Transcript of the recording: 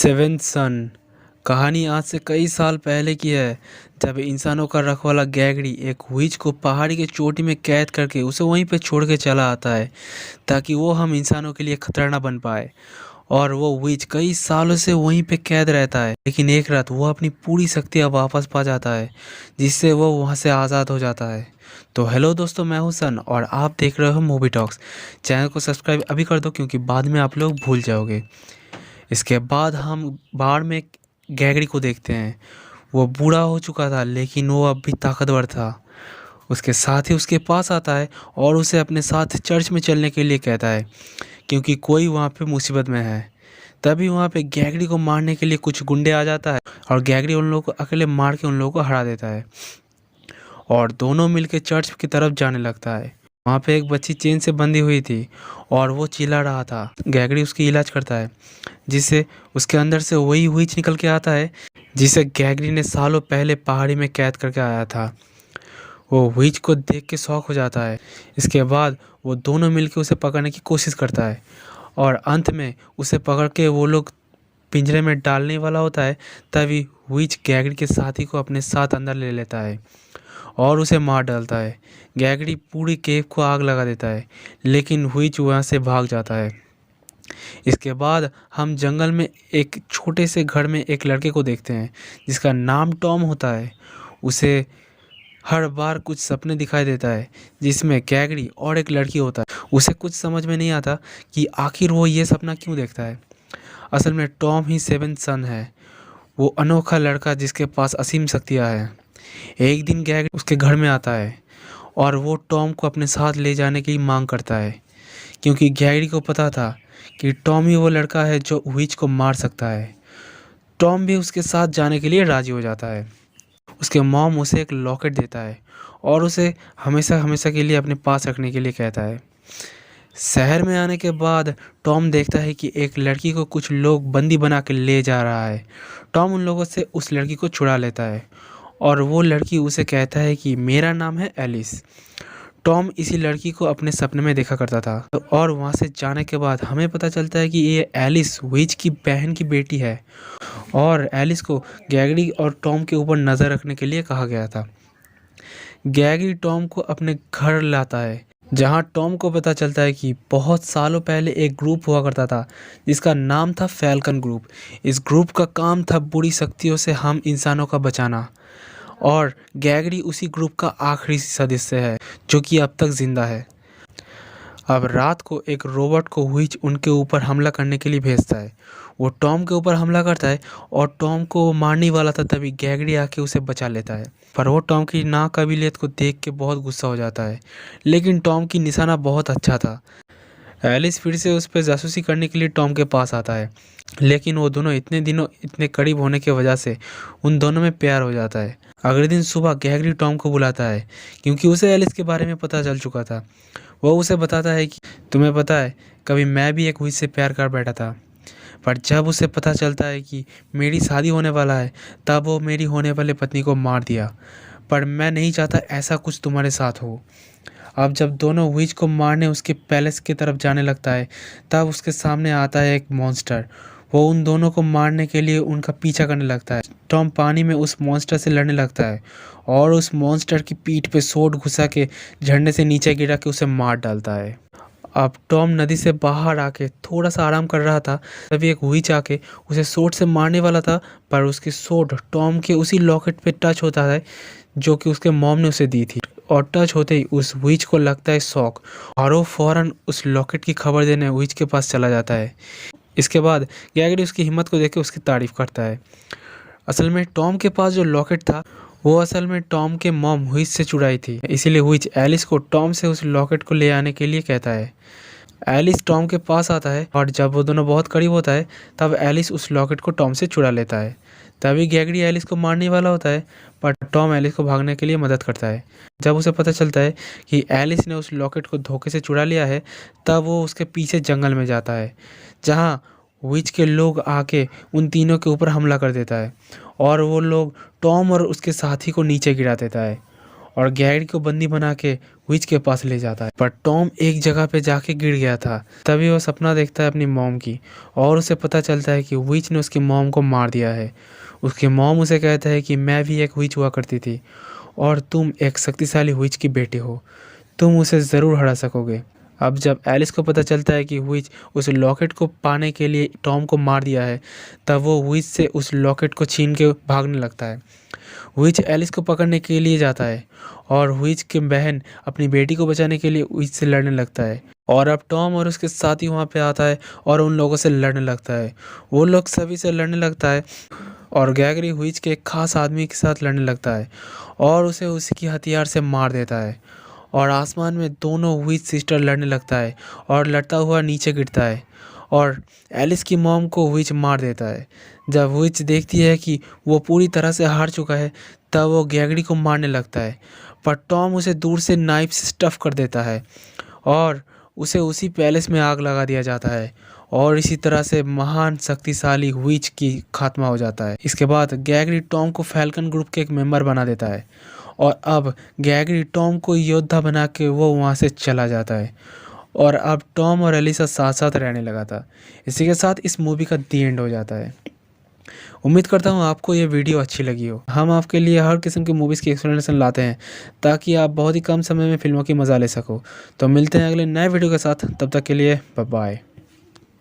Seventh सन कहानी आज से कई साल पहले की है, जब इंसानों का रखवाला गैगरी एक विच को पहाड़ी की चोटी में कैद करके उसे वहीं पे छोड़ के चला आता है ताकि वो हम इंसानों के लिए खतरा ना बन पाए। और वो विच कई सालों से वहीं पे कैद रहता है, लेकिन एक रात वो अपनी पूरी शक्तियाँ वापस पा जाता है, जिससे वो वहाँ से आज़ाद हो जाता है। तो हेलो दोस्तों, मैं हूँ सन और आप देख रहे हो मूवी टॉक्स। चैनल को सब्सक्राइब अभी कर दो क्योंकि बाद में आप लोग भूल जाओगे। इसके बाद हम बाढ़ में गैगरी को देखते हैं। वो बूढ़ा हो चुका था लेकिन वो अब भी ताकतवर था। उसके साथ ही उसके पास आता है और उसे अपने साथ चर्च में चलने के लिए कहता है क्योंकि कोई वहाँ पे मुसीबत में है। तभी वहाँ पे गैगरी को मारने के लिए कुछ गुंडे आ जाता है और गैगरी उन लोगों को अकेले मार के उन लोगों को हरा देता है और दोनों मिलकर चर्च की तरफ जाने लगता है। वहाँ पे एक बच्ची चेन से बंधी हुई थी और वो चिल्ला रहा था। गैगरी उसकी इलाज करता है, जिससे उसके अंदर से वही विच निकल के आता है जिसे गैगरी ने सालों पहले पहाड़ी में कैद करके आया था। वो विच को देख के शॉक हो जाता है। इसके बाद वो दोनों मिलकर उसे पकड़ने की कोशिश करता है और अंत में उसे पकड़ के वो लोग पिंजरे में डालने वाला होता है। तभी विच गैगरी के साथी को अपने साथ अंदर ले लेता है और उसे मार डालता है। गैगरी पूरी केव को आग लगा देता है, लेकिन विच वहाँ से भाग जाता है। इसके बाद हम जंगल में एक छोटे से घर में एक लड़के को देखते हैं जिसका नाम टॉम होता है। उसे हर बार कुछ सपने दिखाई देता है जिसमें गैगरी और एक लड़की होता है। उसे कुछ समझ में नहीं आता कि आखिर वो ये सपना क्यों देखता है। असल में टॉम ही सेवेंथ सन है, वो अनोखा लड़का जिसके पास असीम शक्तियाँ हैं। एक दिन गैगरी उसके घर में आता है और वो टॉम को अपने साथ ले जाने की मांग करता है क्योंकि गैगरी को पता था कि टॉम ही वो लड़का है जो विच को मार सकता है। टॉम भी उसके साथ जाने के लिए राजी हो जाता है। उसके मॉम उसे एक लॉकेट देता है और उसे हमेशा हमेशा के लिए अपने पास रखने के लिए कहता है। शहर में आने के बाद टॉम देखता है कि एक लड़की को कुछ लोग बंदी बना के ले जा रहा है। टॉम उन लोगों से उस लड़की को छुड़ा लेता है और वो लड़की उसे कहता है कि मेरा नाम है एलिस। टॉम इसी लड़की को अपने सपने में देखा करता था और वहाँ से जाने के बाद हमें पता चलता है कि ये एलिस विच की बहन की बेटी है और एलिस को गैगरी और टॉम के ऊपर नज़र रखने के लिए कहा गया था। गैगरी टॉम को अपने घर लाता है, जहाँ टॉम को पता चलता है कि बहुत सालों पहले एक ग्रुप हुआ करता था जिसका नाम था फैल्कन ग्रुप। इस ग्रुप का काम था बुरी शक्तियों से हम इंसानों का बचाना और गैगरी उसी ग्रुप का आखिरी सदस्य है जो कि अब तक जिंदा है। अब रात को एक रोबोट को विच उनके ऊपर हमला करने के लिए भेजता है। वो टॉम के ऊपर हमला करता है और टॉम को वो मारने वाला था, तभी गैगरी आके उसे बचा लेता है। पर वो टॉम की नाकाबिलियत को देख के बहुत गुस्सा हो जाता है, लेकिन टॉम की निशाना बहुत अच्छा था। एलिस फिर से उस पर जासूसी करने के लिए टॉम के पास आता है, लेकिन वो दोनों इतने दिनों इतने करीब होने की वजह से उन दोनों में प्यार हो जाता है। अगले दिन सुबह गैगरी टॉम को बुलाता है क्योंकि उसे एलिस के बारे में पता चल चुका था। वो उसे बताता है कि तुम्हें पता है, कभी मैं भी एक विच से प्यार कर बैठा था, पर जब उसे पता चलता है कि मेरी शादी होने वाला है तब वो मेरी होने वाली पत्नी को मार दिया। पर मैं नहीं चाहता ऐसा कुछ तुम्हारे साथ हो। अब जब दोनों विच को मारने उसके पैलेस की तरफ जाने लगता है तब उसके सामने आता है एक मॉन्स्टर। वो उन दोनों को मारने के लिए उनका पीछा करने लगता है। टॉम पानी में उस मॉन्स्टर से लड़ने लगता है और उस मॉन्स्टर की पीठ पे सोट घुसा के झरने से नीचे गिरा के उसे मार डालता है। अब टॉम नदी से बाहर आके थोड़ा सा आराम कर रहा था, तभी एक विच आके उसे सोट से मारने वाला था, पर उसकी सोट टॉम के उसी लॉकेट पे टच होता है जो कि उसके मॉम ने उसे दी थी। और टच होते ही उस विच को लगता है शॉक और वो फौरन उस लॉकेट की खबर देने विच के पास चला जाता है। इसके बाद गैगरी उसकी हिम्मत को देख के उसकी तारीफ करता है। असल में टॉम के पास जो लॉकेट था वो असल में टॉम के मॉम विच से चुराई थी, इसीलिए विच एलिस को टॉम से उस लॉकेट को ले आने के लिए कहता है। एलिस टॉम के पास आता है और जब वो दोनों बहुत करीब होता है तब एलिस उस लॉकेट को टॉम से चुरा लेता है। तभी गैगरी एलिस को मारने वाला होता है, पर टॉम एलिस को भागने के लिए मदद करता है। जब उसे पता चलता है कि एलिस ने उस लॉकेट को धोखे से चुरा लिया है तब वो उसके पीछे जंगल में जाता है, जहाँ विच के लोग आके उन तीनों के ऊपर हमला कर देता है और वो लोग टॉम और उसके साथी को नीचे गिरा देता है और गैरी को बंदी बना के विच के पास ले जाता है। पर टॉम एक जगह पे जाके गिर गया था। तभी वो सपना देखता है अपनी मॉम की और उसे पता चलता है कि विच ने उसकी मॉम को मार दिया है। उसकी मॉम उसे कहता है कि मैं भी एक विच हुआ करती थी और तुम एक शक्तिशाली विच की बेटी हो, तुम उसे ज़रूर हरा सकोगे। अब जब एलिस को पता चलता है कि विच उस लॉकेट को पाने के लिए टॉम को मार दिया है, तब वो विच से उस लॉकेट को छीन के भागने लगता है। विच एलिस को पकड़ने के लिए जाता है और विच की बहन अपनी बेटी को बचाने के लिए विच से लड़ने लगता है। और अब टॉम और उसके साथी वहाँ पे आता है और उन लोगों से लड़ने लगता है। वो लोग सभी से लड़ने लगता है और गैगरी विच के एक खास आदमी के साथ लड़ने लगता है और उसे उसकी हथियार से मार देता है। और आसमान में दोनों विच सिस्टर लड़ने लगता है और लड़ता हुआ नीचे गिरता है और एलिस की मॉम को विच मार देता है। जब विच देखती है कि वो पूरी तरह से हार चुका है, तब वो गैगरी को मारने लगता है, पर टॉम उसे दूर से नाइफ से स्टफ कर देता है और उसे उसी पैलेस में आग लगा दिया जाता है। और इसी तरह से महान शक्तिशाली विच की खात्मा हो जाता है। इसके बाद गैगरी टॉम को फैल्कन ग्रुप के एक मेंबर बना देता है और अब गैगरी टॉम को योद्धा बना के वो वहाँ से चला जाता है और अब टॉम और एलिसा साथ साथ रहने लगा था। इसी के साथ इस मूवी का दी एंड हो जाता है। उम्मीद करता हूँ आपको ये वीडियो अच्छी लगी हो। हम आपके लिए हर किस्म की मूवीज़ की एक्सप्लेनेशन लाते हैं ताकि आप बहुत ही कम समय में फिल्मों की मज़ा ले सको। तो मिलते हैं अगले नए वीडियो के साथ, तब तक के लिए बाय बाय।